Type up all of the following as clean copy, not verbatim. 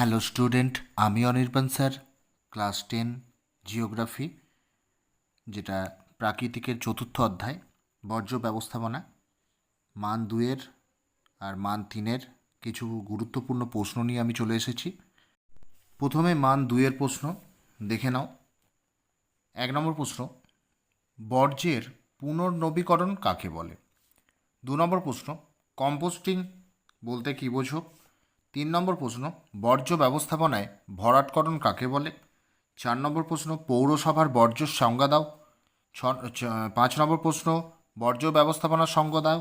Hello student, আমি Anirban sir. Class 10 geography, যেটা প্রাকৃতিকের চতুর্থ অধ্যায় বর্জ্য ব্যবস্থাপনা, মান 2-এর আর মান 3-এর কিছু গুরুত্বপূর্ণ প্রশ্ন নিয়ে আমি চলে এসেছি। প্রথমে মান 2-এর প্রশ্ন দেখে নাও। 1 নম্বর প্রশ্ন, বর্জ্যের পুনর্নবীকরণ কাকে বলে? 2 নম্বর প্রশ্ন, কম্পোস্টিং বলতে কী বোঝো? 3 নম্বর প্রশ্ন, বর্জ্য ব্যবস্থাপনায় ভরাটকরণ কাকে বলে? 4 নম্বর প্রশ্ন, পৌরসভার বর্জ্য সংজ্ঞা দাও। 5 নম্বর প্রশ্ন, বর্জ্য ব্যবস্থাপনার সংজ্ঞা দাও।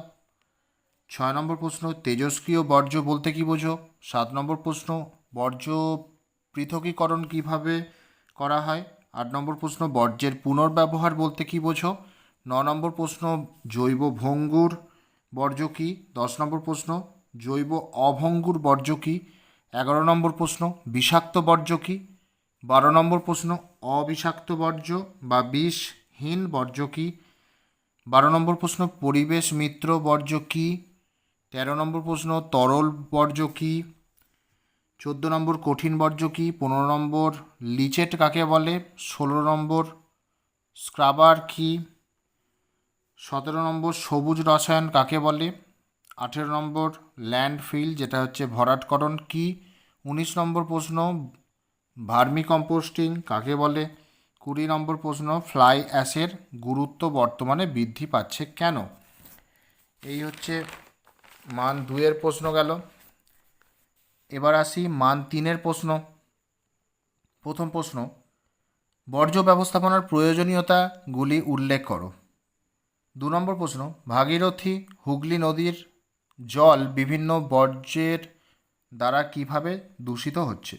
6 নম্বর প্রশ্ন, তেজস্ক্রিয় বর্জ্য বলতে কী বোঝো? 7 নম্বর প্রশ্ন, বর্জ্য পৃথকীকরণ কিভাবে করা হয়? 8 নম্বর প্রশ্ন, বর্জ্যের পুনর্ব্যবহার বলতে কী বোঝো? 9 নম্বর প্রশ্ন, জৈব ভঙ্গুর বর্জ্য কী? 10 নম্বর প্রশ্ন, জৈব অভঙ্গুর বর্জ্য কী? 11 নম্বর প্রশ্ন, বিষাক্ত বর্জ্য কী? 12 নম্বর প্রশ্ন, অবিষাক্ত বর্জ্য বা বিষহীন বর্জ্য কী? 12 নম্বর প্রশ্ন, পরিবেশ মিত্র বর্জ্য কী? 13 নম্বর প্রশ্ন, তরল বর্জ্য কী? 14 নম্বর, কঠিন বর্জ্য কী? 15 নম্বর, লিচেট কাকে বলে? 16 নম্বর, স্ক্রাবার কী? 17 নম্বর, সবুজ রসায়ন কাকে বলে? 18 নম্বর, ল্যান্ডফিল যেটা হচ্ছে ভরাটকরণ কী? 19 নম্বর প্রশ্ন, ভার্মি কম্পোস্টিং কাকে বলে? 20 নম্বর প্রশ্ন, ফ্লাই অ্যাশের গুরুত্ব বর্তমানে বৃদ্ধি পাচ্ছে কেন? এই হচ্ছে মান 2-এর প্রশ্ন গেল। এবার আসি মান 3-এর প্রশ্ন। প্রথম প্রশ্ন, বর্জ্য ব্যবস্থাপনার প্রয়োজনীয়তাগুলি উল্লেখ করো। 2 নম্বর প্রশ্ন, ভাগীরথী হুগলি নদীর জল বিভিন্ন বর্জ্যের দ্বারা কিভাবে দূষিত হচ্ছে?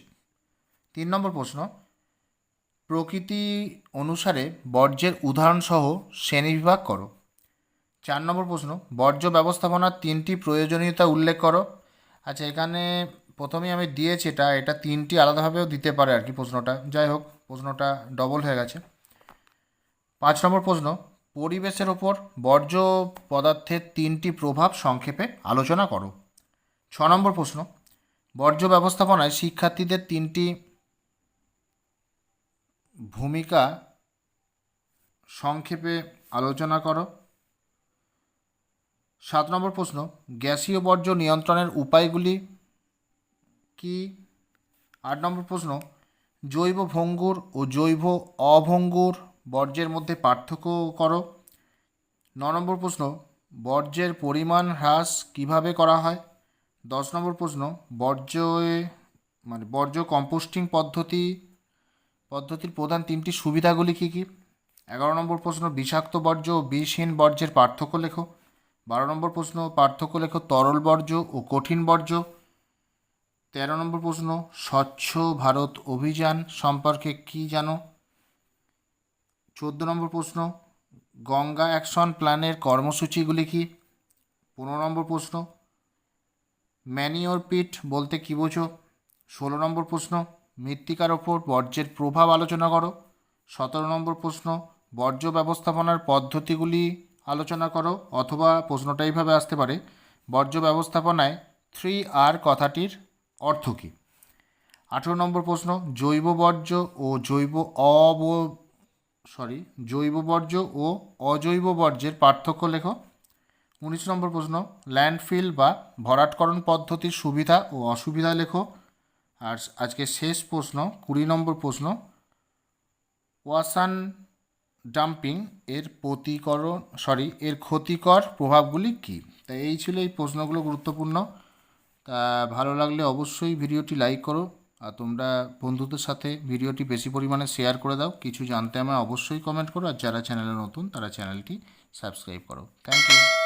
3 নম্বর প্রশ্ন, প্রকৃতি অনুসারে বর্জ্যের উদাহরণসহ শ্রেণীবিভাগ করো। 4 নম্বর প্রশ্ন, বর্জ্য ব্যবস্থাপনার 3টি প্রয়োজনীয়তা উল্লেখ করো। আচ্ছা, এখানে প্রথমেই আমি দিয়েছি এটা 3টি আলাদাভাবেও দিতে পারে আর কি প্রশ্নটা, যাই হোক প্রশ্নটা ডবল হয়ে গেছে। 5 নম্বর প্রশ্ন, পরিবেশের ওপর বর্জ্য পদার্থের 3টি প্রভাব সংক্ষেপে আলোচনা করো। 6 নম্বর প্রশ্ন, বর্জ্য ব্যবস্থাপনায় শিক্ষার্থীদের 3টি ভূমিকা সংক্ষেপে আলোচনা করো। 7 নম্বর প্রশ্ন, গ্যাসীয় বর্জ্য নিয়ন্ত্রণের উপায়গুলি কি? 8 নম্বর প্রশ্ন, জৈব ভঙ্গুর ও জৈব অভঙ্গুর বর্জ্যের মধ্যে পার্থক্য করো। 9 নম্বর প্রশ্ন, বর্জ্যের পরিমাণ হ্রাস কিভাবে করা হয়? 10 নম্বর প্রশ্ন, বর্জ্য কম্পোস্টিং পদ্ধতির প্রধান 3টি সুবিধাগুলি কী কী? 11 নম্বর প্রশ্ন, বিষাক্ত বর্জ্য ও বিষহীন বর্জ্যের পার্থক্য লেখো। 12 নম্বর প্রশ্ন, পার্থক্য লেখো তরল বর্জ্য ও কঠিন বর্জ্য। 13 নম্বর প্রশ্ন, স্বচ্ছ ভারত অভিযান সম্পর্কে কী জানো? 14 নম্বর প্রশ্ন, গঙ্গা অ্যাকশন প্ল্যানের কর্মসূচিগুলি কী? 15 নম্বর প্রশ্ন, ম্যানিওর পিট বলতে কী বোঝো? 16 নম্বর প্রশ্ন, মৃত্তিকার ওপর বর্জ্যের প্রভাব আলোচনা করো। 17 নম্বর প্রশ্ন, বর্জ্য ব্যবস্থাপনার পদ্ধতিগুলি আলোচনা করো, অথবা প্রশ্নটা এইভাবে আসতে পারে, বর্জ্য ব্যবস্থাপনায় 3R কথাটির অর্থ কী? 18 নম্বর প্রশ্ন, জৈব বর্জ্য ও জৈব বর্জ্য ও অজৈব বর্জ্যের পার্থক্য লেখো। 19 নম্বর প্রশ্ন, ল্যান্ডফিল বা ভরাটকরণ পদ্ধতির সুবিধা ও অসুবিধা লেখো। আর আজকে শেষ প্রশ্ন 20 নম্বর প্রশ্ন, ওয়াসান ডাম্পিং এর ক্ষতিকর প্রভাবগুলি কী? তা এই ছিল এই প্রশ্নগুলো গুরুত্বপূর্ণ। তা ভালো লাগলে অবশ্যই ভিডিওটি লাইক করো, আর তোমরা বন্ধুদের সাথে ভিডিওটি বেশি পরিমাণে শেয়ার করে দাও। কিছু জানতে আমায় অবশ্যই কমেন্ট করো, আর যারা চ্যানেলে নতুন তারা চ্যানেলটি সাবস্ক্রাইব করো। Thank you.